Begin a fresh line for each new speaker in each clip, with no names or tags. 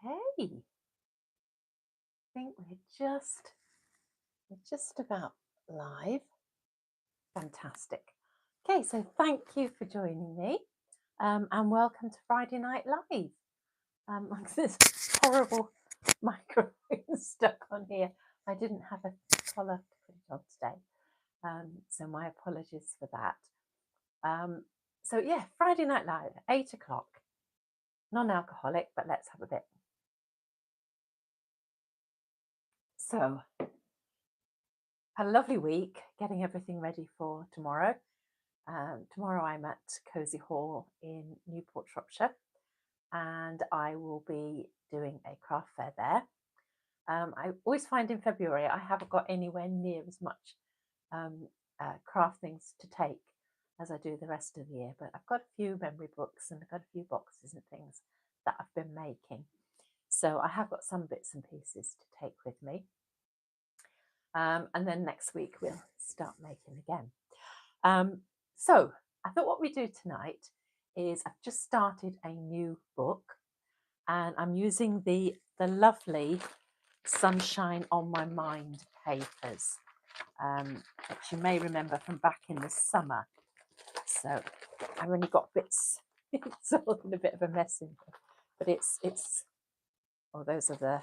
Okay, I think we're just about live. Fantastic. Okay, so thank you for joining me, and welcome to Friday Night Live. This horrible microphone stuck on here. I didn't have a collar to put it on today, so my apologies for that. So yeah, Friday Night Live, 8 o'clock. Non-alcoholic, but let's have a bit. So, a lovely week, getting everything ready for tomorrow. Tomorrow I'm at Cozy Hall in Newport, Shropshire, and I will be doing a craft fair there. I always find in February I haven't got anywhere near as much craft things to take as I do the rest of the year, but I've got a few memory books and I've got a few boxes and things that I've been making. So I have got some bits and pieces to take with me. And then next week we'll start making again. So I thought what we do tonight is I've just started a new book and I'm using the lovely Sunshine on My Mind papers, which you may remember from back in the summer. So I've only got bits, it's all in a bit of a mess in here, but it's oh, those are the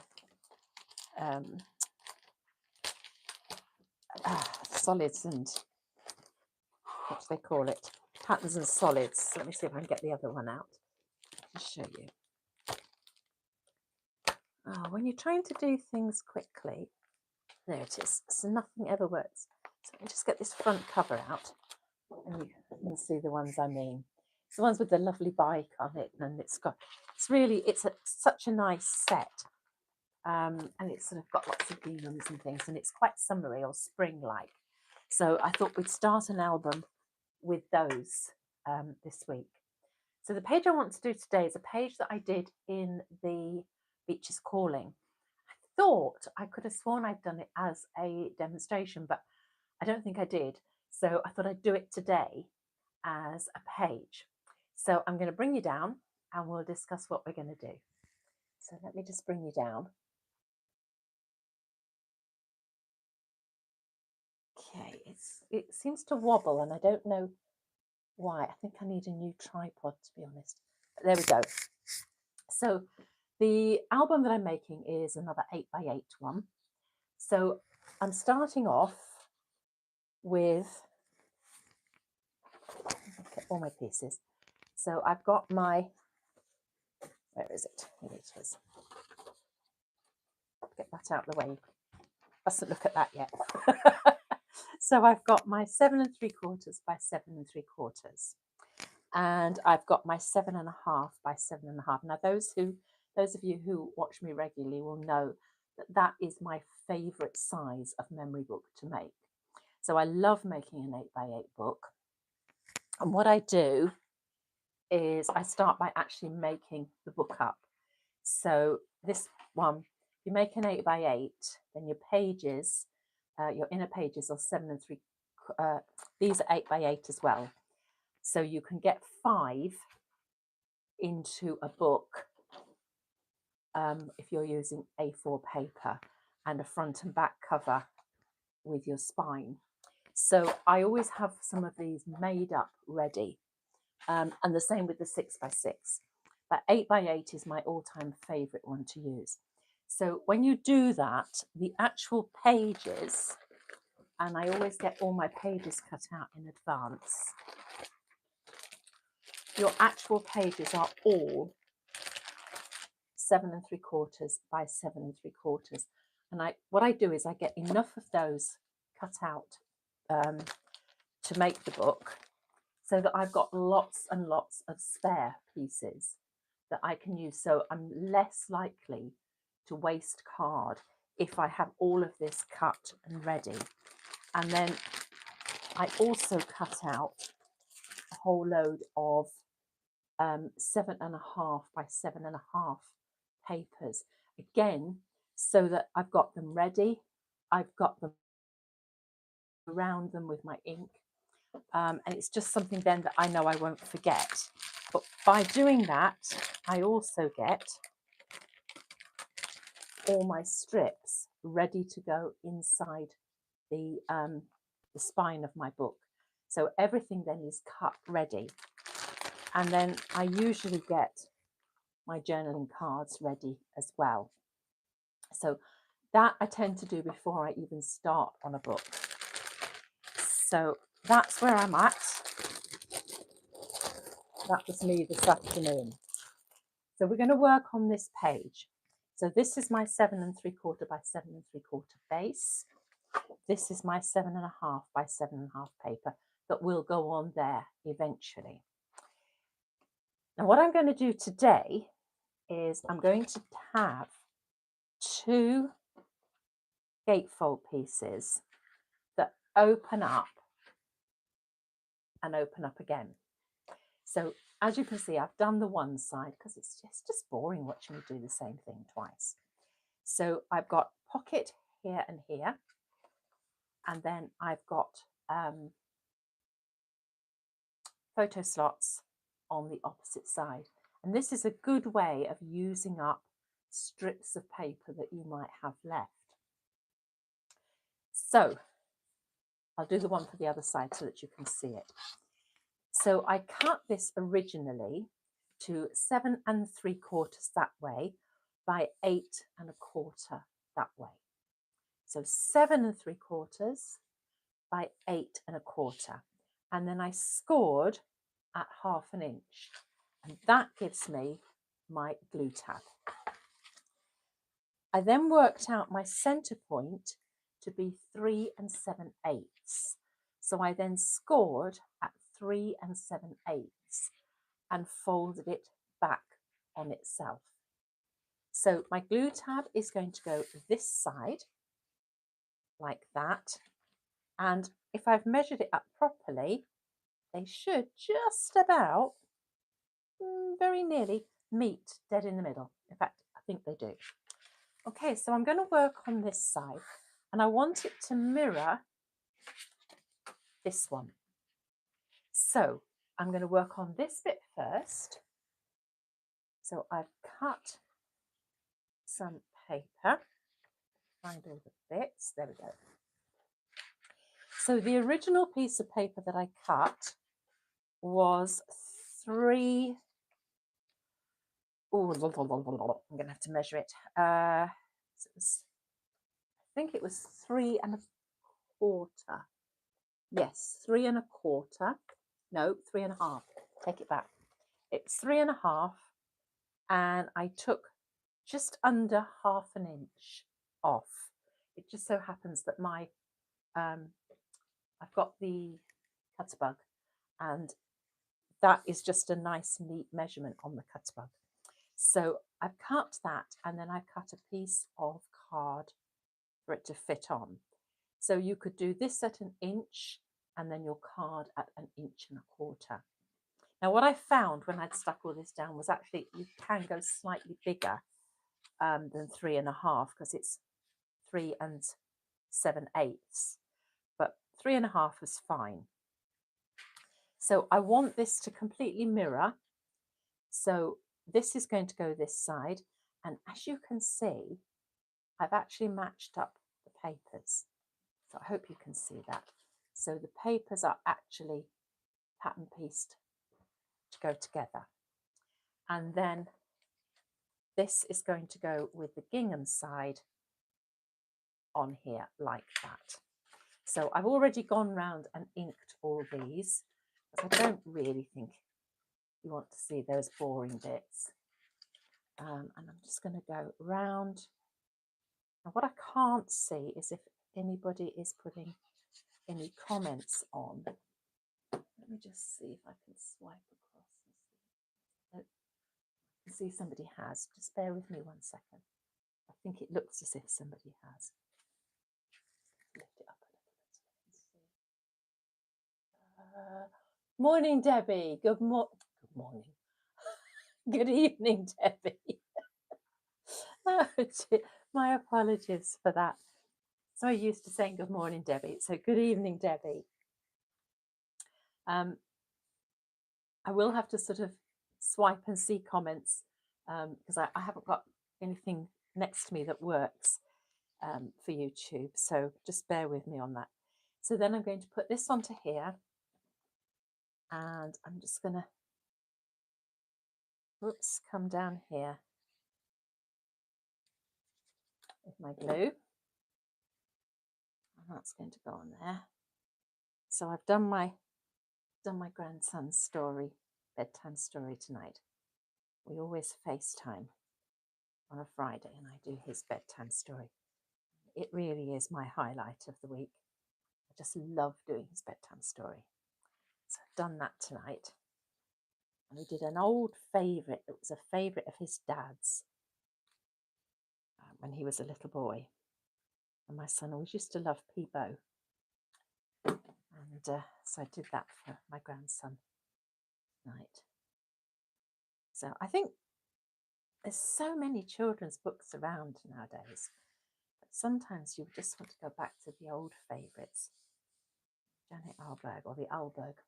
solids and what do they call it? Patterns and solids. Let me see if I can get the other one out to show you. Oh, when you're trying to do things quickly, there it is. So nothing ever works. So let me just get this front cover out and you can see the ones I mean. It's the ones with the lovely bike on it, and it's such a nice set. And it's sort of got lots of ginghams and things, and it's quite summery or spring-like. So I thought we'd start an album with those this week. So the page I want to do today is a page that I did in the Beach is Calling. I thought I could have sworn I'd done it as a demonstration, but I don't think I did. So I thought I'd do it today as a page. So I'm going to bring you down and we'll discuss what we're going to do. So let me just bring you down. Okay, it seems to wobble and I don't know why. I think I need a new tripod, to be honest. But there we go. So the album that I'm making is another 8x8 one. So I'm starting off with all my pieces. So I've got my, where is it? Here it is. Get that out of the way. You mustn't look at that yet. So I've got my 7 3/4 by 7 3/4. And I've got my 7.5 by 7.5. Now those of you who watch me regularly will know that that is my favourite size of memory book to make. So I love making an 8x8 book. And what I do is I start by actually making the book up. So this one, you make an 8x8, then your pages, your inner pages are 7 3. These are 8x8 as well. So you can get 5 into a book if you're using A4 paper and a front and back cover with your spine. So I always have some of these made up ready, and the same with the 6x6. But 8x8 is my all-time favourite one to use. So when you do that, the actual pages, and I always get all my pages cut out in advance, your actual pages are all 7 3/4 by 7 3/4. And what I do is I get enough of those cut out to make the book so that I've got lots and lots of spare pieces that I can use. So I'm less likely to waste card if I have all of this cut and ready. And then I also cut out a whole load of 7.5 by 7.5 papers, again, so that I've got them ready. I've got them around them with my ink, and it's just something then that I know I won't forget. But by doing that, I also get all my strips ready to go inside the spine of my book. So everything then is cut ready. And then I usually get my journaling cards ready as well. So that I tend to do before I even start on a book. So that's where I'm at. That was me this afternoon. So we're going to work on this page. So this is my 7 3/4 by 7 3/4 base. This is my 7.5 by 7.5 paper that will go on there eventually. Now what I'm going to do today is I'm going to have 2 gatefold pieces that open up and open up again. So as you can see, I've done the one side because it's just boring watching me do the same thing twice. So I've got pocket here and here, and then I've got photo slots on the opposite side. And this is a good way of using up strips of paper that you might have left. So I'll do the one for the other side so that you can see it. So I cut this originally to 7 3/4 that way by 8 1/4 that way. So 7 3/4 by 8 1/4. And then I scored at 1/2 inch. And that gives me my glue tab. I then worked out my center point to be 3 7/8. So I then scored at 3 7/8 and folded it back on itself. So my glue tab is going to go this side like that. And if I've measured it up properly, they should just about very nearly meet dead in the middle. In fact, I think they do. Okay, so I'm going to work on this side, and I want it to mirror this one. So I'm going to work on this bit first. So I've cut some paper, find all the bits, there we go. So the original piece of paper that I cut was 3, oh, I'm going to have to measure it. I think it was 3 1/4. Yes, 3 1/4. No, 3 1/2. Take it back. It's 3 1/2, and I took just under 1/2 inch off. It just so happens that my I've got the Cutterbug, and that is just a nice neat measurement on the Cutterbug. So I've cut that, and then I cut a piece of card for it to fit on. So you could do this at 1 inch and then your card at 1 1/4 inches. Now what I found when I'd stuck all this down was actually you can go slightly bigger than 3 1/2 because it's 3 7/8, but 3 1/2 is fine. So I want this to completely mirror. So this is going to go this side, and as you can see, I've actually matched up the papers. So I hope you can see that. So the papers are actually pattern pieced to go together. And then this is going to go with the gingham side on here like that. So I've already gone round and inked all these, because I don't really think you want to see those boring bits. And I'm just going to go round. Now what I can't see is if anybody is putting any comments on. Let me just see if I can swipe across and see. I can see somebody has. Just bear with me 1 second. I think it looks as if somebody has. Lift it up a little bit so I can see. Morning, Debbie. Good morning. Good evening, Debbie. Oh, dear. My apologies for that. So used to saying good morning, Debbie. So good evening, Debbie. I will have to sort of swipe and see comments because I haven't got anything next to me that works for YouTube, so just bear with me on that. So then I'm going to put this onto here, and I'm just going to, whoops, come down here with my glue, and that's going to go on there. So I've done my grandson's story, bedtime story tonight. We always FaceTime on a Friday, and I do his bedtime story. It really is my highlight of the week. I just love doing his bedtime story. So I've done that tonight. And we did an old favourite. It was a favourite of his dad's when he was a little boy. And my son always used to love Peebo. And so I did that for my grandson tonight. So I think there's so many children's books around nowadays. But sometimes you just want to go back to the old favourites. Janet Alberg, or the Alberg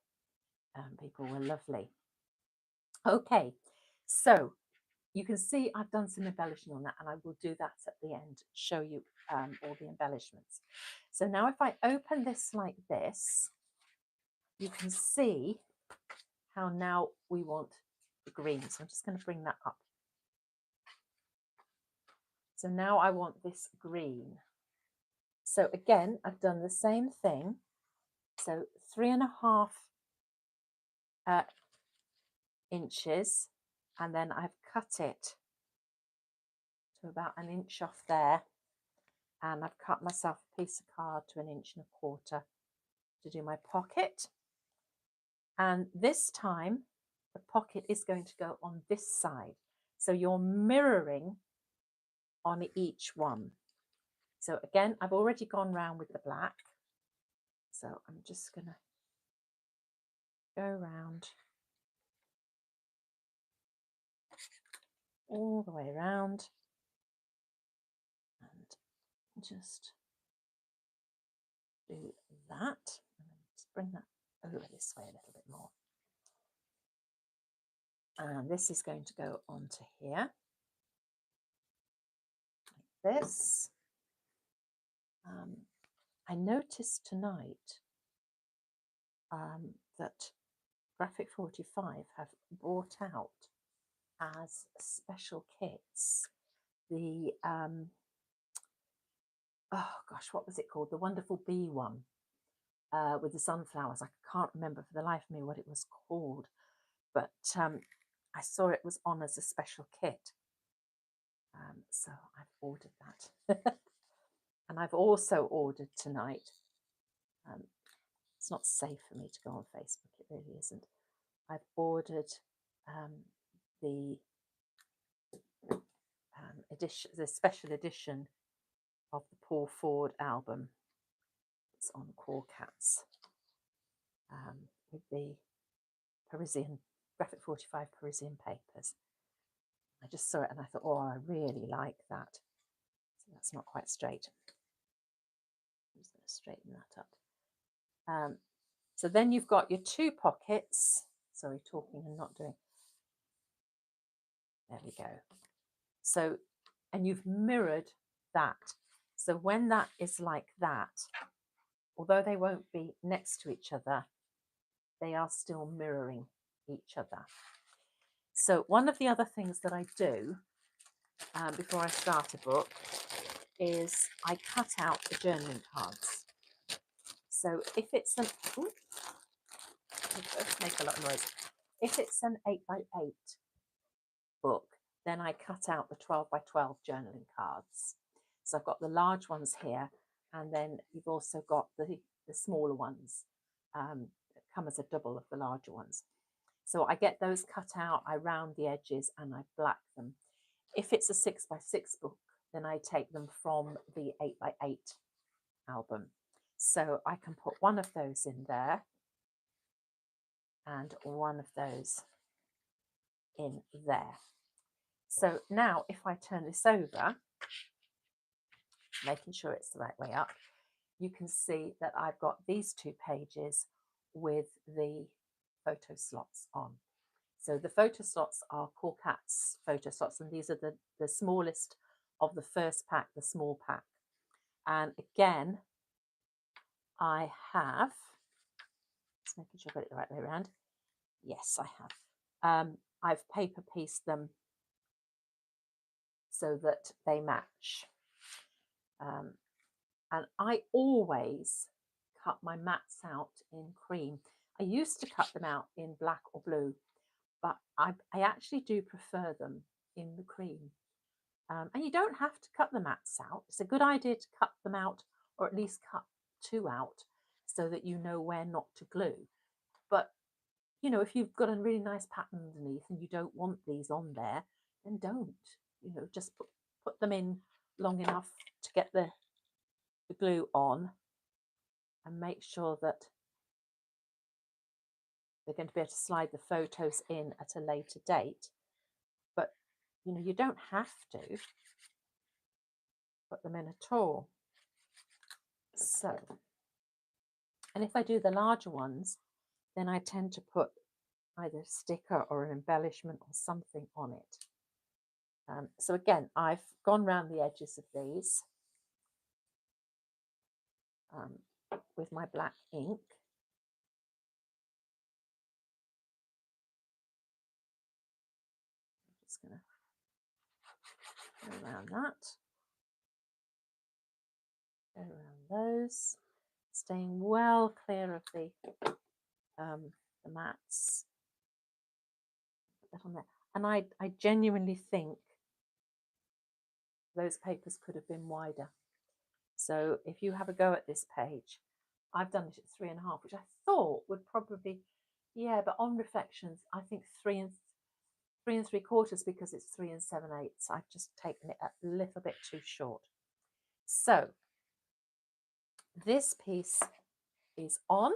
people, were lovely. Okay, so you can see I've done some embellishing on that, and I will do that at the end, show you all the embellishments. So now if I open this like this, you can see how now we want the green. So I'm just going to bring that up. So now I want this green. So again, I've done the same thing. So 3.5 inches, and then I've cut it to about 1 inch off there, and I've cut myself a piece of card to 1.25 inches to do my pocket. And this time the pocket is going to go on this side, so you're mirroring on each one. So again, I've already gone round with the black, so I'm just going to go round all the way around and just do that. And just bring that over this way a little bit more. And this is going to go onto here, like this. I noticed tonight that Graphic 45 have brought out as special kits the oh gosh, what was it called? The Wonderful Bee one with the sunflowers. I can't remember for the life of me what it was called, but I saw it was on as a special kit. So I've ordered that. And I've also ordered tonight, it's not safe for me to go on Facebook, it really isn't. I've ordered the edition, the special edition of the Paul Ford album. It's on Core Cats with the Parisian, Graphic 45 Parisian papers. I just saw it and I thought, oh, I really like that. So that's not quite straight. I'm just going to straighten that up. So then you've got your 2 pockets. Sorry, talking and not doing. There we go. So, and you've mirrored that. So when that is like that, although they won't be next to each other, they are still mirroring each other. So one of the other things that I do before I start a book is I cut out the journaling cards. So if it's an, ooh, make a lot of noise. If it's an 8x8 book, then I cut out the 12x12 journaling cards. So I've got the large ones here, and then you've also got the smaller ones that come as a double of the larger ones. So I get those cut out, I round the edges, and I black them. If it's a 6x6 book, then I take them from the 8x8 album. So I can put one of those in there and one of those in there. So now if I turn this over, making sure it's the right way up, you can see that I've got these 2 pages with the photo slots on. So the photo slots are Core Cats photo slots, and these are the smallest of the first pack, the small pack. And again, I have, just making sure I got it the right way around. Yes, I have. I've paper pieced them so that they match. And I always cut my mats out in cream. I used to cut them out in black or blue, but I actually do prefer them in the cream. And you don't have to cut the mats out. It's a good idea to cut them out, or at least cut two out, so that you know where not to glue. But, you know, if you've got a really nice pattern underneath and you don't want these on there, then don't. You know, just put them in long enough to get the glue on, and make sure that they're going to be able to slide the photos in at a later date. But, you know, you don't have to put them in at all. So, and if I do the larger ones, then I tend to put either a sticker or an embellishment or something on it. So again, I've gone round the edges of these with my black ink. I'm just going to go around that, go around those, staying well clear of the mats. Put that on there. And I genuinely think those papers could have been wider. So if you have a go at this page, I've done it at 3.5, which I thought would probably, yeah, but on reflections, I think 3 3¾ because it's 3 7/8. I've just taken it a little bit too short. So this piece is on.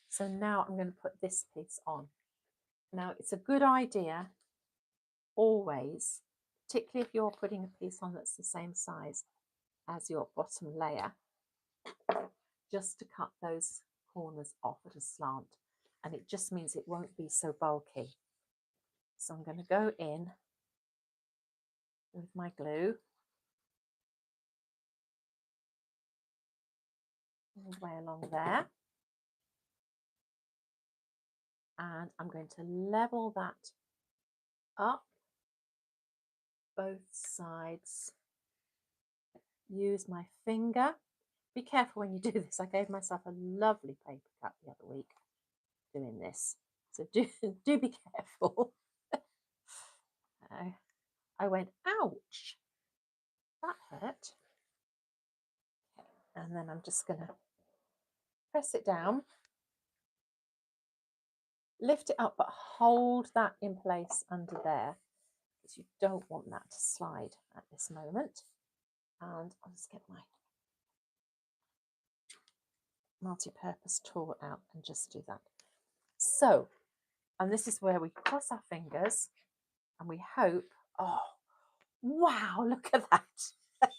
So now I'm going to put this piece on. Now it's a good idea always, particularly if you're putting a piece on that's the same size as your bottom layer, just to cut those corners off at a slant, and it just means it won't be so bulky. So I'm going to go in with my glue all the way along there, and I'm going to level that up both sides. Use my finger. Be careful when you do this. I gave myself a lovely paper cut the other week doing this, so do be careful. I went, ouch, that hurt. Okay. And then I'm just going to press it down, lift it up, but hold that in place under there, because you don't want that to slide at this moment. And I'll just get my multi-purpose tool out and just do that. So, and this is where we cross our fingers and we hope, oh, wow, look at that.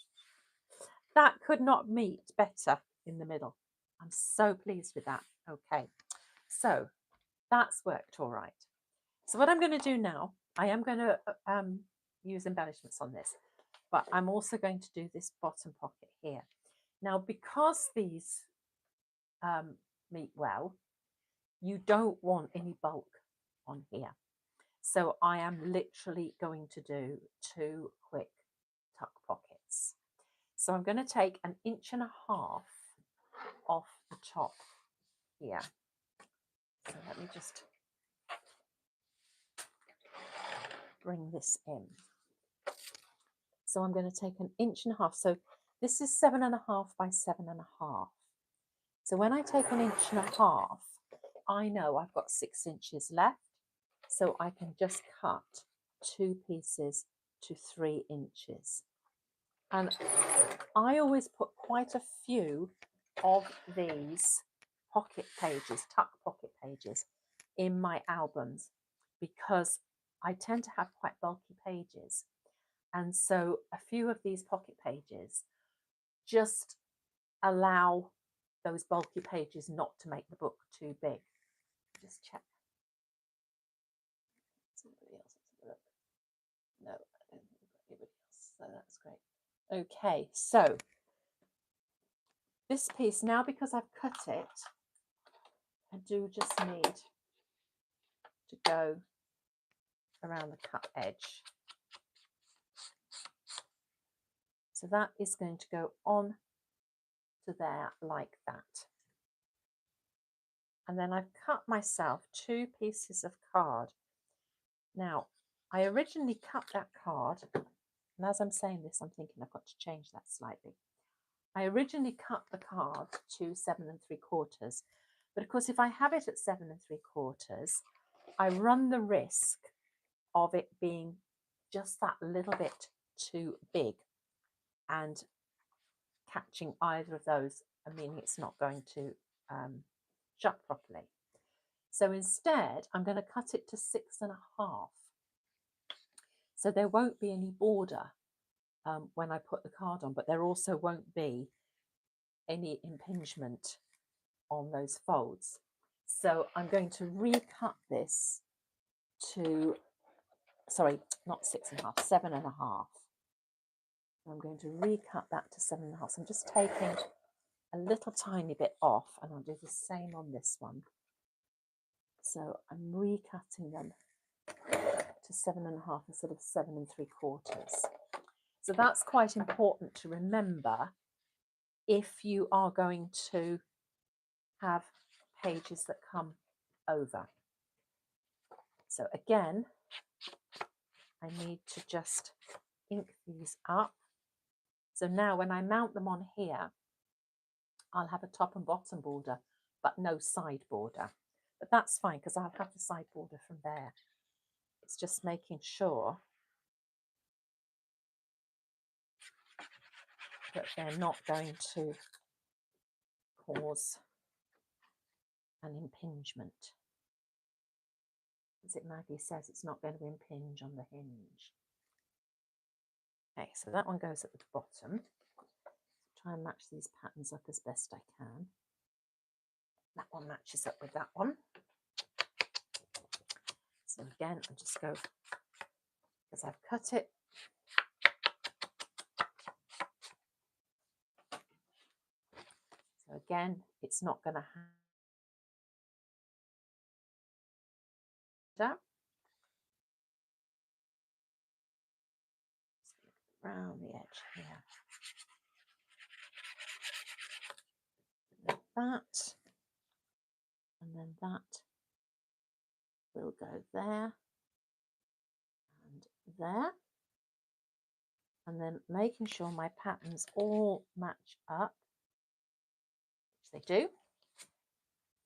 That could not meet better in the middle. I'm so pleased with that. Okay, so that's worked all right. So what I'm going to do now, I am going to use embellishments on this, but I'm also going to do this bottom pocket here. Now, because these meet well, you don't want any bulk on here. So I am literally going to do 2 quick tuck pockets. So I'm going to take 1.5 inches off the top here. So let me just bring this in. So I'm going to take 1.5 inches. So this is 7.5 by 7.5. So when I take 1.5 inches, I know I've got 6 inches left. So I can just cut 2 pieces to 3 inches. And I always put quite a few of these pocket pages, tuck pocket pages, in my albums, because I tend to have quite bulky pages. And so a few of these pocket pages just allow those bulky pages not to make the book too big. Just check. Somebody else has a look. No, I don't think we've got anybody else. So that's great. Okay, so this piece, now because I've cut it, I do just need to go around the cut edge. So that is going to go on to there like that. And then I've cut myself 2 pieces of card. Now, I originally cut that card, and as I'm saying this, I'm thinking I've got to change that slightly. I originally cut the card to 7 3/4, but of course, if I have it at 7 3/4, I run the risk of it being just that little bit too big and catching either of those, and meaning it's not going to shut properly. So instead, I'm going to cut it to 6 1/2. So there won't be any border when I put the card on, but there also won't be any impingement on those folds. So I'm going to recut this to, sorry, not 6 1/2, 7 1/2. I'm going to recut that to 7 1/2. So I'm just taking a little tiny bit off, and I'll do the same on this one. So I'm recutting them to 7 1/2 instead of 7 3/4. So that's quite important to remember if you are going to have pages that come over. So again, I need to just ink these up. So now when I mount them on here, I'll have a top and bottom border, but no side border. But that's fine because I'll have the side border from there. It's just making sure that they're not going to cause an impingement. As it Maggie says, it's not going to impinge on the hinge. Okay, so that one goes at the bottom. Try and match these patterns up as best I can. That one matches up with that one. So again, I'll just go, because I've cut it, so again, it's not going to have that. Around the edge here. Like that. And then that will go there and there. And then making sure my patterns all match up, which they do.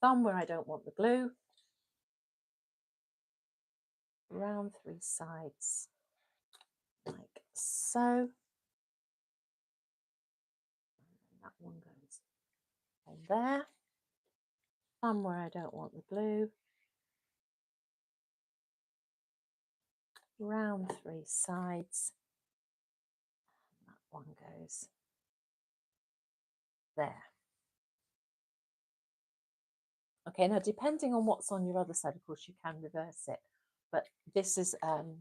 Thumb where I don't want the glue. Around 3 sides, like so. And that one goes on there. Thumb where I don't want the glue. Round 3 sides. And that one goes there. Okay, now depending on what's on your other side, of course, you can reverse it. But this is, the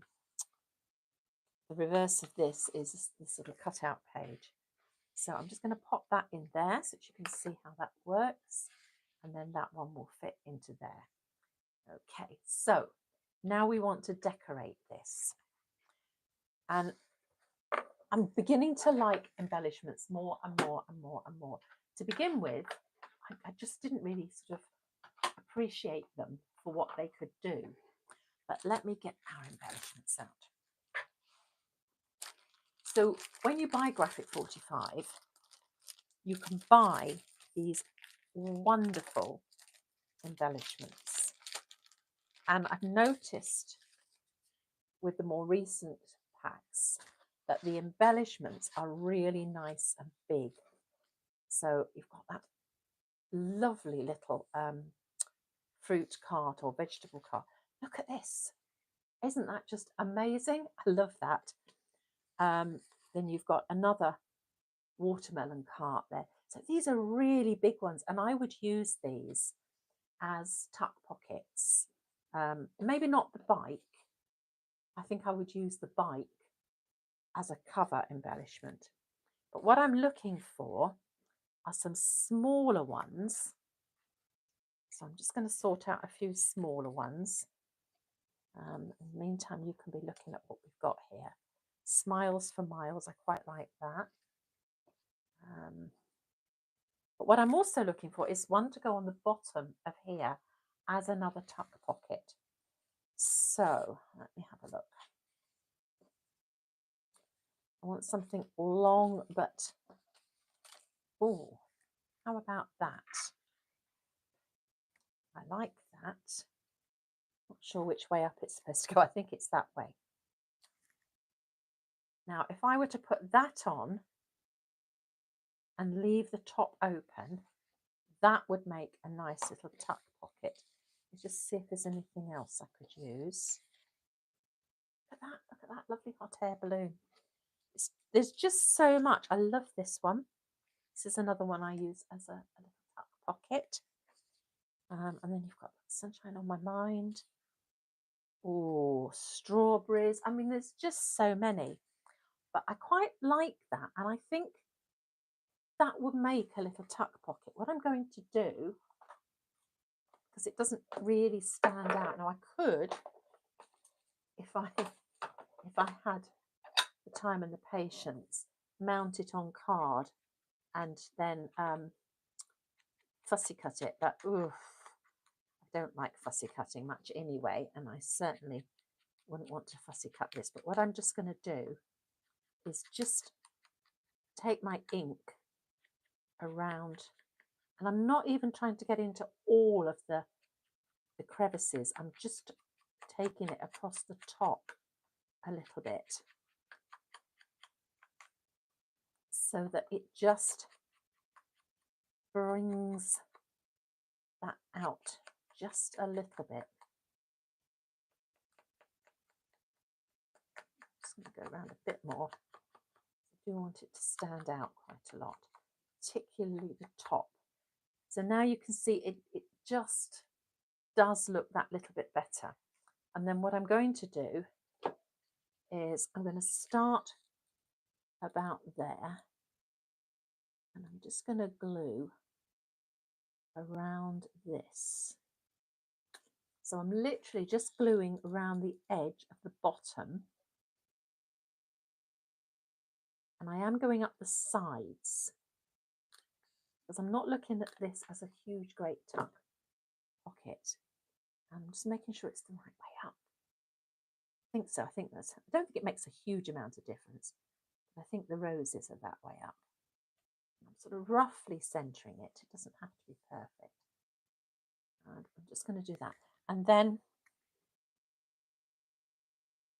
reverse of this is this sort of cutout page. So I'm just going to pop that in there so that you can see how that works. And then that one will fit into there. Okay, so now we want to decorate this. And I'm beginning to like embellishments more and more and more and more. To begin with, I just didn't really sort of appreciate them for what they could do. But let me get our embellishments out. So when you buy Graphic 45, you can buy these wonderful embellishments. And I've noticed with the more recent packs that the embellishments are really nice and big. So you've got that lovely little fruit cart or vegetable cart. Look at this. Isn't that just amazing? I love that. Then you've got another watermelon cart there. So these are really big ones, and I would use these as tuck pockets. Maybe not the bike. I think I would use the bike as a cover embellishment. But what I'm looking for are some smaller ones. So I'm just going to sort out a few smaller ones. In the meantime, you can be looking at what we've got here. Smiles for Miles, I quite like that. But what I'm also looking for is one to go on the bottom of here as another tuck pocket. So let me have a look. I want something long, but, oh, how about that? I like that. Not sure which way up it's supposed to go. I think it's that way. Now, if I were to put that on and leave the top open, that would make a nice little tuck pocket. Let's just see if there's anything else I could use. Look at that lovely hot air balloon. There's just so much. I love this one. This is another one I use as a little tuck pocket. And then you've got Sunshine on My Mind. Oh, strawberries. I mean, there's just so many. But I quite like that. And I think that would make a little tuck pocket. What I'm going to do, because it doesn't really stand out. Now, I could, if I had the time and the patience, mount it on card and then fussy cut it, but oof, I don't like fussy cutting much anyway, and I certainly wouldn't want to fussy cut this. But what I'm just going to do is just take my ink around, and I'm not even trying to get into all of the crevices. I'm just taking it across the top a little bit so that it just brings that out just a little bit. Just going to go around a bit more. I do want it to stand out quite a lot, particularly the top. So now you can see it just does look that little bit better. And then what I'm going to do is I'm going to start about there, and I'm just going to glue around this. So I'm literally just gluing around the edge of the bottom, and I am going up the sides because I'm not looking at this as a huge great tuck pocket. I'm just making sure it's the right way up. I think so. I don't think it makes a huge amount of difference, but I think the roses are that way up. I'm sort of roughly centering it. It doesn't have to be perfect. And I'm just going to do that. And then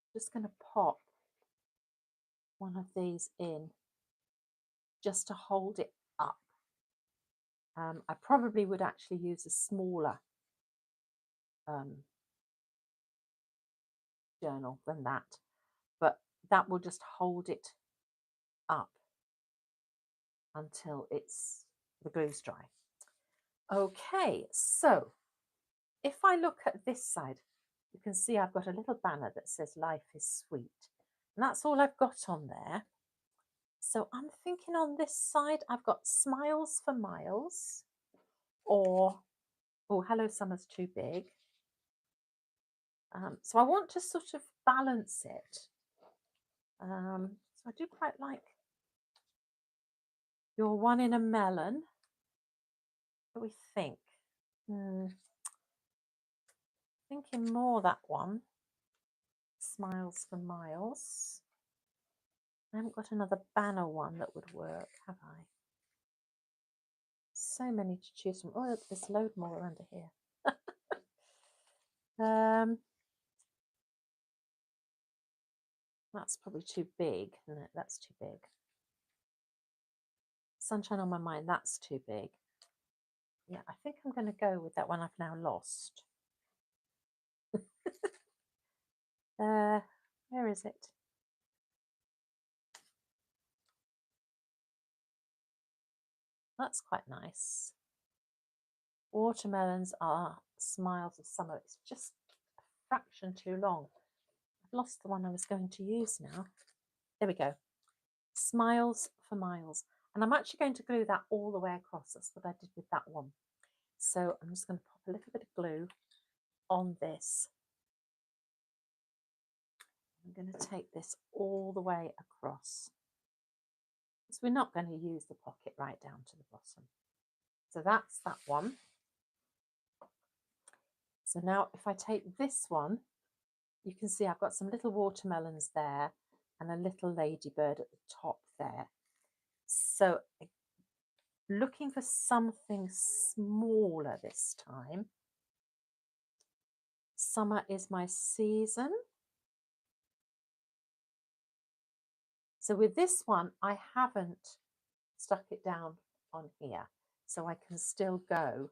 I'm just going to pop one of these in just to hold it up. I probably would actually use a smaller journal than that, but that will just hold it up until the glue's dry. Okay, so if I look at this side, you can see I've got a little banner that says Life is Sweet, and that's all I've got on there. So I'm thinking on this side I've got Smiles for Miles, or oh, Hello Summer's too big. So I want to sort of balance it. So I do quite like You're One in a Melon. What do we think? Thinking more that one. Smiles for Miles. I haven't got another banner one that would work, have I? So many to choose from. Oh, there's a load more under here. That's probably too big, isn't it? That's too big. Sunshine on My Mind, that's too big. Yeah, I think I'm going to go with that one I've now lost. Where is it? That's quite nice. Watermelons are Smiles of Summer. It's just a fraction too long. I've lost the one I was going to use now. There we go. Smiles for miles. And I'm actually going to glue that all the way across. That's what I did with that one. So I'm just going to pop a little bit of glue on this. I'm going to take this all the way across. So we're not going to use the pocket right down to the bottom. So that's that one. So now if I take this one, you can see I've got some little watermelons there and a little ladybird at the top there. So looking for something smaller this time. Summer is my season. So with this one, I haven't stuck it down on here. So I can still go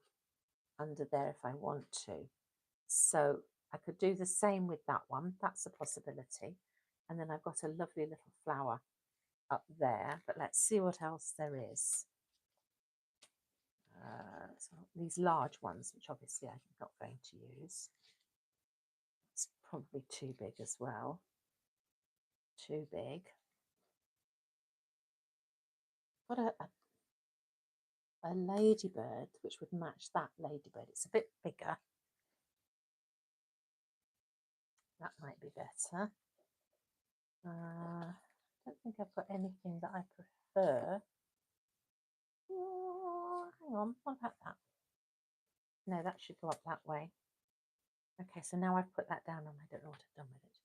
under there if I want to. So I could do the same with that one. That's a possibility. And then I've got a lovely little flower up there. But let's see what else there is. So these large ones, which obviously I'm not going to use. It's probably too big as well. Too big. Got a ladybird which would match that ladybird. It's a bit bigger. That might be better. I don't think I've got anything that I prefer. Oh, hang on, what about that? No, that should go up that way. Okay, so now I've put that down and I don't know what I've done with it.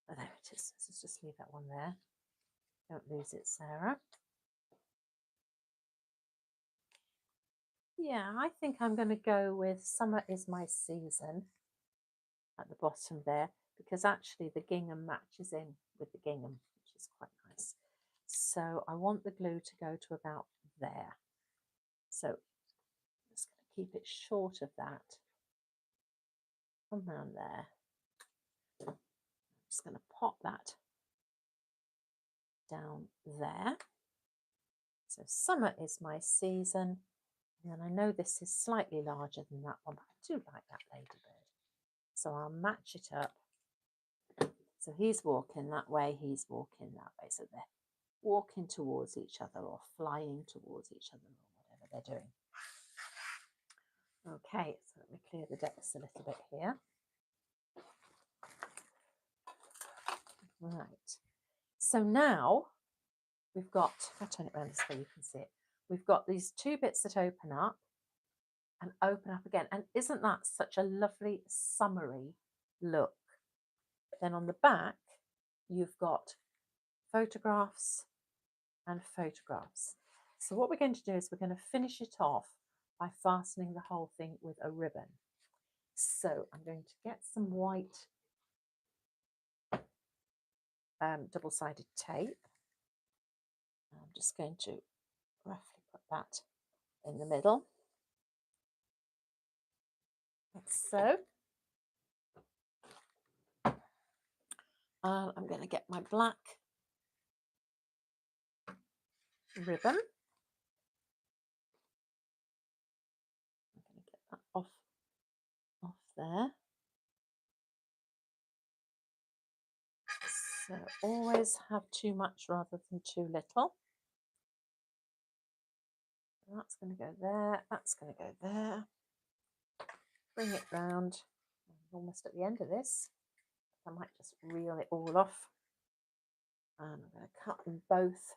Oh, there it is. Let's just leave that one there. Don't lose it, Sarah. Yeah, I think I'm going to go with Summer is My Season at the bottom there, because actually the gingham matches in with the gingham, which is quite nice. So I want the glue to go to about there. So I'm just going to keep it short of that. Come around there. I'm just going to pop that down there. So Summer is My Season. And then I know this is slightly larger than that one, but I do like that ladybird. So I'll match it up. So he's walking that way, he's walking that way. So they're walking towards each other or flying towards each other or whatever they're doing. Okay, so let me clear the decks a little bit here. Right. So now we've got, I'll turn it around this way you can see it. We've got these two bits that open up and open up again. And isn't that such a lovely summery look? But then on the back, you've got photographs and photographs. So what we're going to do is we're going to finish it off by fastening the whole thing with a ribbon. So I'm going to get some white double-sided tape. I'm just going to roughly put that in the middle, like so. I'm going to get my black ribbon. I'm going to get that off there. So always have too much rather than too little. That's going to go there. That's going to go there. Bring it round. I'm almost at the end of this. I might just reel it all off. And I'm going to cut them both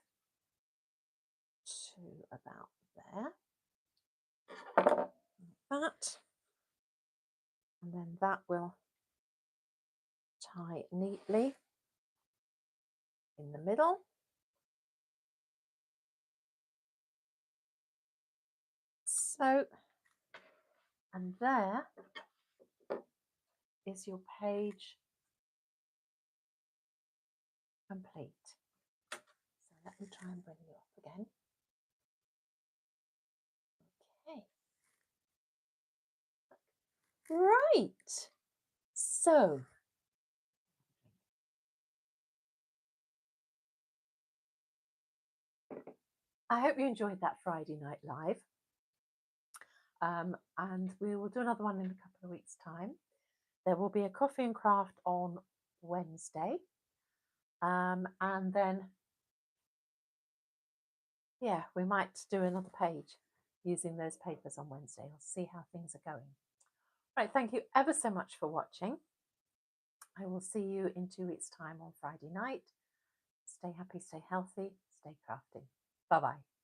to about there. Like that. And then that will tie neatly in the middle. So, and there is your page complete. So let me try and bring you up again. Okay. Right. So, I hope you enjoyed that Friday night live. And we will do another one in a couple of weeks' time. There will be a coffee and craft on Wednesday. And then, yeah, we might do another page using those papers on Wednesday. I'll see how things are going. Right, thank you ever so much for watching. I will see you in 2 weeks' time on Friday night. Stay happy, stay healthy, stay crafty. Bye-bye.